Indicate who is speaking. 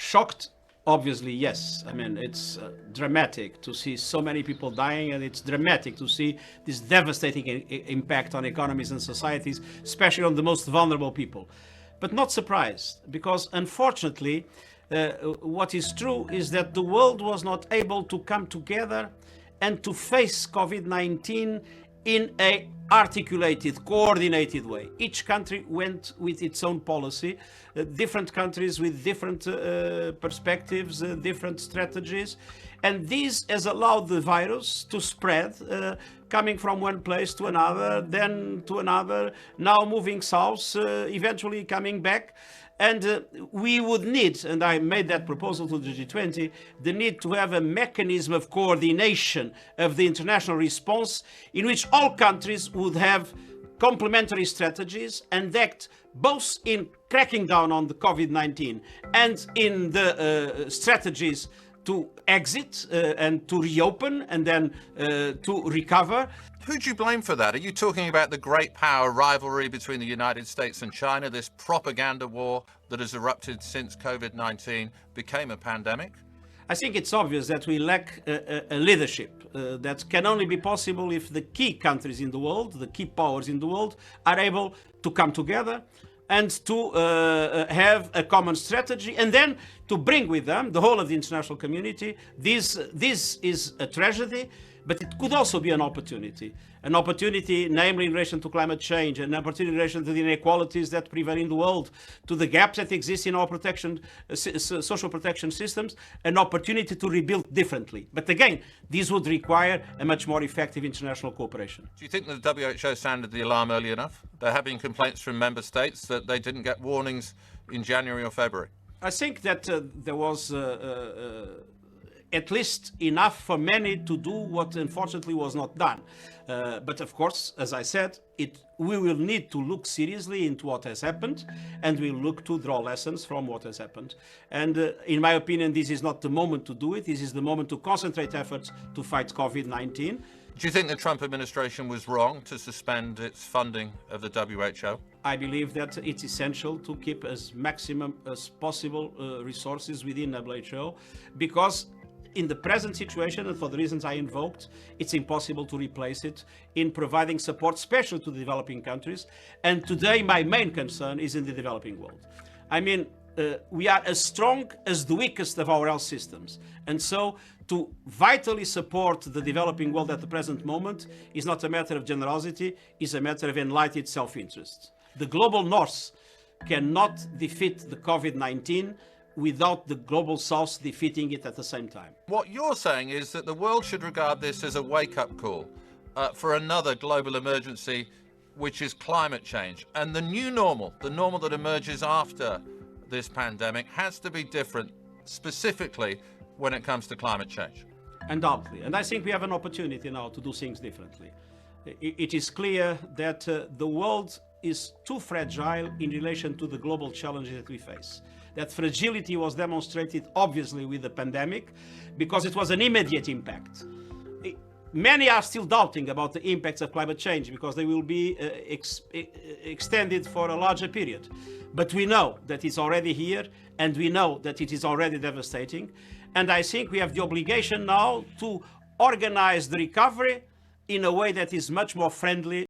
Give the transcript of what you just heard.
Speaker 1: Shocked, obviously, yes. I mean, it's dramatic to see so many people dying, and it's dramatic to see this devastating impact on economies and societies, especially on the most vulnerable people. But not surprised, because unfortunately, what is true is that the world was not able to come together and to face COVID-19 in a articulated, coordinated way. Each country went with its own policy, different countries with different perspectives, different strategies, and this has allowed the virus to spread, coming from one place to another, then to another, now moving south, eventually coming back. And we would need, and I made that proposal to the G20, the need to have a mechanism of coordination of the international response in which all countries would have complementary strategies and act both in cracking down on the COVID-19 and in the strategies to exit and to reopen and then to recover.
Speaker 2: Who do you blame for that? Are you talking about the great power rivalry between the United States and China, this propaganda war that has erupted since COVID-19 became a pandemic?
Speaker 1: I think it's obvious that we lack a leadership that can only be possible if the key countries in the world, the key powers in the world, are able to come together and to have a common strategy, and then to bring with them the whole of the international community. This is a tragedy, but it could also be an opportunity, namely in relation to climate change, an opportunity in relation to the inequalities that prevail in the world, to the gaps that exist in our social protection systems, an opportunity to rebuild differently. But again, this would require a much more effective international cooperation.
Speaker 2: Do you think that the WHO sounded the alarm early enough? There have been complaints from member states that they didn't get warnings in January or February.
Speaker 1: I think that there was at least enough for many to do what unfortunately was not done. But of course, as I said, we will need to look seriously into what has happened, and we'll look to draw lessons from what has happened. And in my opinion, this is not the moment to do it. This is the moment to concentrate efforts to fight COVID-19.
Speaker 2: Do you think the Trump administration was wrong to suspend its funding of the WHO?
Speaker 1: I believe that it's essential to keep as maximum as possible resources within WHO, because in the present situation, and for the reasons I invoked, it's impossible to replace it in providing support, especially to the developing countries. And today, my main concern is in the developing world. I mean, we are as strong as the weakest of our health systems. And so to vitally support the developing world at the present moment is not a matter of generosity, it's a matter of enlightened self-interest. The global north cannot defeat the COVID-19 without the global south defeating it at the same time.
Speaker 2: What you're saying is that the world should regard this as a wake-up call for another global emergency, which is climate change. And the new normal, the normal that emerges after this pandemic, has to be different, specifically when it comes to climate change.
Speaker 1: Undoubtedly. And I think we have an opportunity now to do things differently. It is clear that the world is too fragile in relation to the global challenges that we face. That fragility was demonstrated obviously with the pandemic because it was an immediate impact. Many are still doubting about the impacts of climate change because they will be extended for a larger period. But we know that it's already here, and we know that it is already devastating. And I think we have the obligation now to organize the recovery in a way that is much more friendly